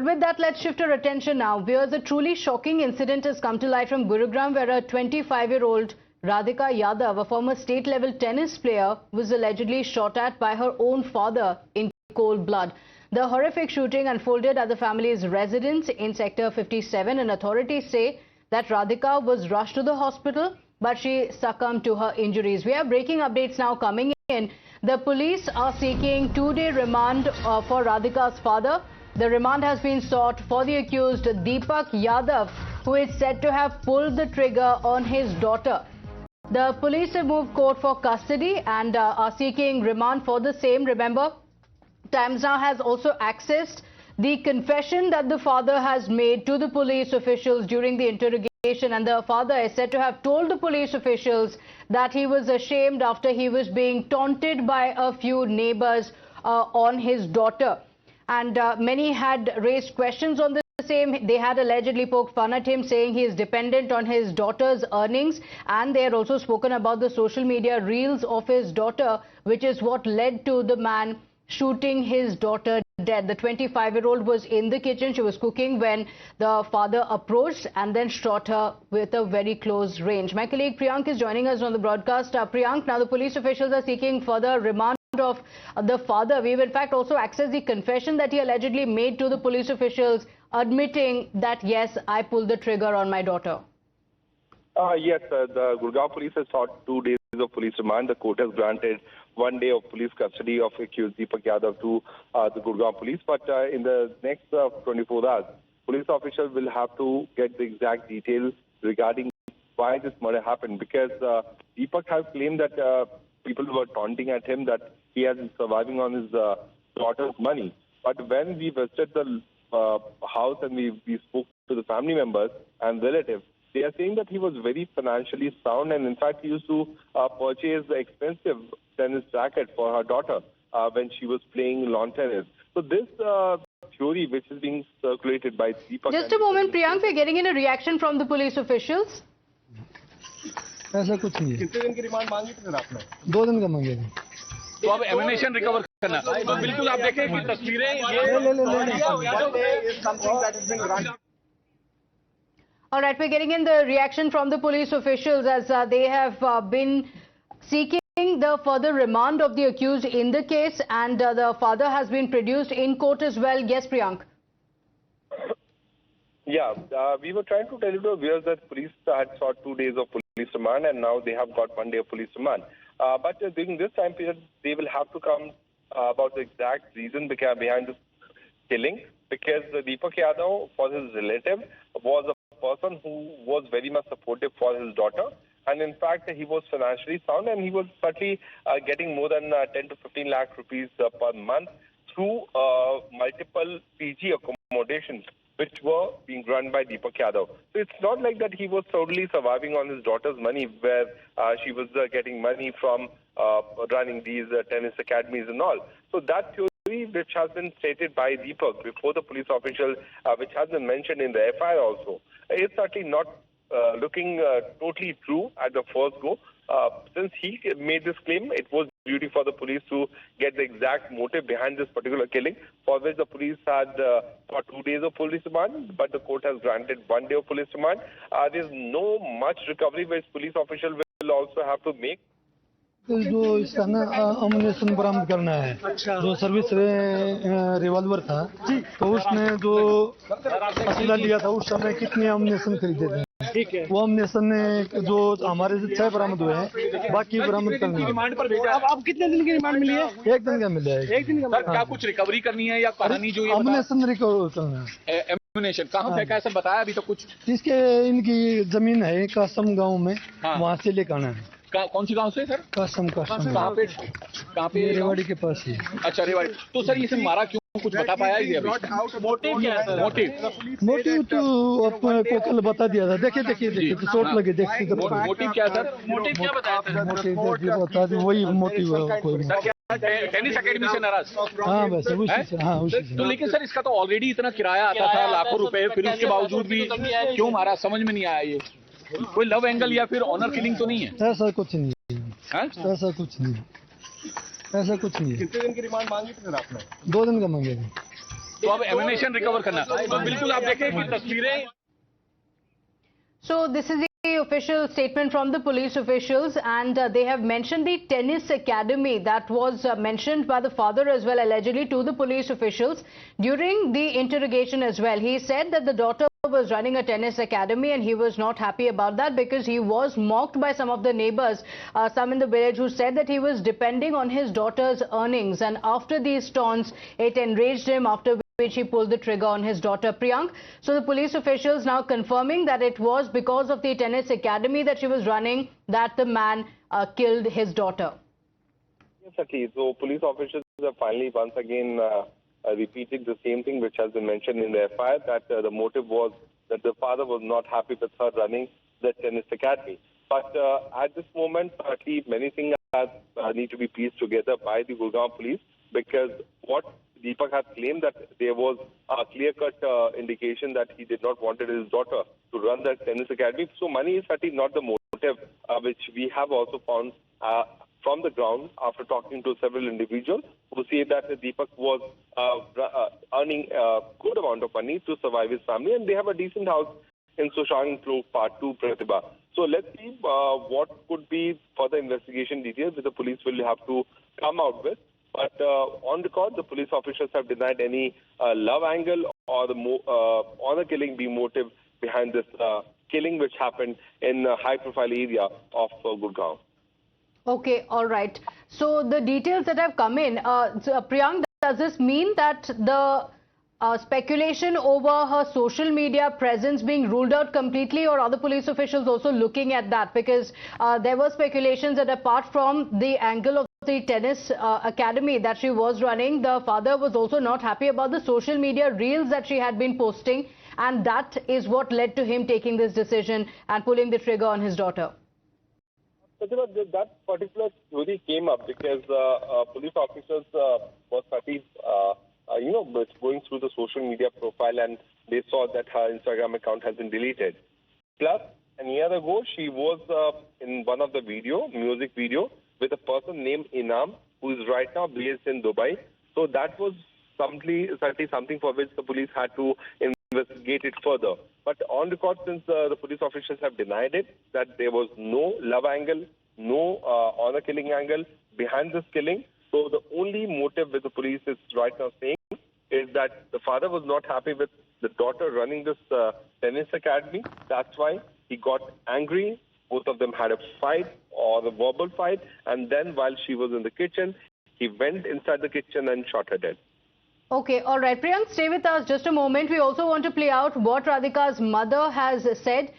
with that, let's shift our attention now. Viewers, a truly shocking incident has come to light from Gurugram, where a 25-year-old Radhika Yadav, a former state-level tennis player, was allegedly shot at by her own father in cold blood. The horrific shooting unfolded at the family's residence in Sector 57, and authorities say that Radhika was rushed to the hospital, but she succumbed to her injuries. We have breaking updates now coming in. The police are seeking two-day remand for Radhika's father. The remand has been sought for the accused Deepak Yadav, who is said to have pulled the trigger on his daughter. The police have moved court for custody and are seeking remand for the same. Remember, Times Now has also accessed the confession that the father has made to the police officials during the interrogation, and the father is said to have told the police officials that he was ashamed after he was being taunted by a few neighbors on his daughter. And many had raised questions on the same. They had allegedly poked fun at him, saying he is dependent on his daughter's earnings, and they had also spoken about the social media reels of his daughter, which is what led to the man shooting his daughter dead. The 25-year-old was in the kitchen. She was cooking when the father approached and then shot her with a very close range. My colleague Priyank is joining us on the broadcast. Priyank, now the police officials are seeking further remand of the father. We've in fact also accessed the confession that he allegedly made to the police officials, admitting that, yes, I pulled the trigger on my daughter. Yes, the Gurgaon police has sought 2 days of police remand. The court has granted 1 day of police custody of accused Deepak Yadav to the Gurgaon police. But in the next 24 hours, police officials will have to get the exact details regarding why this murder happened, because Deepak has claimed that people were taunting at him that he has been surviving on his daughter's money. But when we visited the house and we spoke to the family members and relatives, they are saying that he was very financially sound, and in fact he used to purchase the expensive tennis racket for her daughter when she was playing lawn tennis. So this theory which is being circulated by Deepak... Just a moment, Priyank, we're getting in a reaction from the police officials. ऐसा कुछ नहीं है। कितने दिन की remand मांगी थी आपने? 2 दिन का मांगे थे। तो अब एमिनेशन रिकवर करना, तो बिल्कुल आप देखें कि तस्वीरें ये All right, we're getting in the reaction from the police officials as they have been seeking the further remand of the accused in the case, and the father has been produced in court as well. Yes, Priyank. Yeah, we were trying to tell you to viewers that police had sought 2 days of police remand, and now they have got 1 day of police remand. But during this time period, they will have to come about the exact reason behind this killing, because Deepak Yadav, for his relative, was a person who was very much supportive for his daughter, and in fact he was financially sound, and he was certainly getting more than 10 to 15 lakh rupees per month through multiple PG accommodations which were being run by Deepak Yadav. So it's not like that he was totally surviving on his daughter's money, where she was getting money from running these tennis academies and all. So that theory, which has been stated by Deepak before the police official, which has been mentioned in the FIR also, is certainly not looking totally true at the first go. Since he made this claim, it was duty for the police to get the exact motive behind this particular killing, for which the police had for 2 days of police remand, but the court has granted 1 day of police remand. There is no much recovery which police official will also have to make. जो इसका ना अम्मुनेशन बरामद करना है, जो service revolver था, तो उसने जो असला लिया था उस समय कितने अम्मुनेशन खरीदे थे, ठीक है, वो अम्मुनेशन ने जो हमारे से 6 बरामद हुए हैं, बाकी बरामद करनी है। रिमांड पर भेजा। अब कितने दिन की रिमांड मिली है? 1 दिन का मिला है। 1 दिन का। क्या कुछ रिकवरी करनी है या कहानी जो ये अम्मुनेशन रिकवर करना है? एम्युनेशन कहाँ फेंका है, सब बताया अभी तो कुछ? इसके इनकी जमीन है कासम गाँव में, वहाँ से लेकर आना है। कौन सी गांव से सर? कासम। कहाँ पे? रेवाड़ी के पास ही। अच्छा, रेवाड़ी। तो सर इसे मारा क्यों, कुछ बता पाया ये अभी? मोटिव क्या है सर? मोटिव तो आपको कल बता दिया था। देखिए तो चोट लगे, देखिए तो मोटिव क्या सर? मोटिव क्या बताया सर? मोटिव बता दी, वही मोटिव है कोई। टेनिस एकेडमी से नाराज? हाँ वैसे उसी से। हाँ उसी से। तो लेकिन सर इसका तो ऑलरेडी इतना किराया आता था, लाखों रुपए, फिर उसके बावजूद भी क्यों मारा, समझ में नहीं आया। ये कोई लव एंगल या फिर ऑनर किलिंग तो नहीं है? ऐसा कुछ नहीं है, ऐसा कुछ नहीं है। कितने दिन की रिमांड मांगी थी आपने? 2 दिन का मांगे थे। तो अब एमिनेशन रिकवर करना। तो बिल्कुल आप देखें कि तस्वीरें। So this is the official statement from the police officials, and they have mentioned the tennis academy that was mentioned by the father as well, allegedly, to the police officials during the interrogation as well. He said that the daughter was running a tennis academy and he was not happy about that because he was mocked by some of the neighbors, some in the village, who said that he was depending on his daughter's earnings, and after these taunts it enraged him, after which he pulled the trigger on his daughter Priyank. So the police officials now confirming that it was because of the tennis academy that she was running that the man killed his daughter. Yes, Sati. So police officials are finally once again repeating the same thing which has been mentioned in the FIR, that the motive was that the father was not happy with her running the tennis academy. But at this moment, many things need to be pieced together by the Gurgaon police, because what Deepak has claimed that there was a clear-cut indication that he did not want his daughter to run that tennis academy. So money is certainly not the motive, which we have also found from the ground after talking to several individuals who say that Deepak was earning a good amount of money to survive his family, and they have a decent house in Sushant Grove Part 2, Pratibha. So let's see what could be further investigation details that the police will have to come out with. But on record, the police officials have denied any love angle or the honor killing being motive behind this killing which happened in a high-profile area of Gurgaon. Okay, all right. So the details that have come in, Priyank, does this mean that the speculation over her social media presence being ruled out completely, or are the police officials also looking at that? Because there were speculations that apart from the angle of the tennis academy that she was running, the father was also not happy about the social media reels that she had been posting, and that is what led to him taking this decision and pulling the trigger on his daughter. That particular theory came up because police officers were going through the social media profile, and they saw that her Instagram account has been deleted. Plus, a year ago, she was in one of the music video, with a person named Inam, who is right now based in Dubai. So that was certainly something for which the police had to investigate it further. But on record, since the police officials have denied it, that there was no love angle, no honor killing angle behind this killing. So the only motive with the police is right now saying is that the father was not happy with the daughter running this tennis academy. That's why he got angry. Both of them had a fight, or a verbal fight, and then while she was in the kitchen, he went inside the kitchen and shot her dead. Okay, all right. Priyank, stay with us just a moment. We also want to play out what Radhika's mother has said.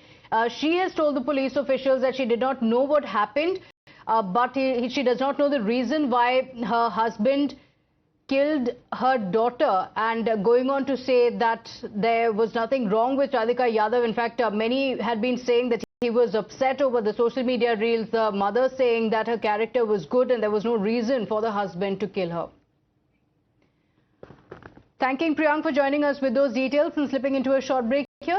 She has told the police officials that she did not know what happened, but she does not know the reason why her husband killed her daughter, and going on to say that there was nothing wrong with Radhika Yadav. In fact, many had been saying that he was upset over the social media reels. The mother saying that her character was good and there was no reason for the husband to kill her. Thanking Priyank for joining us with those details and slipping into a short break.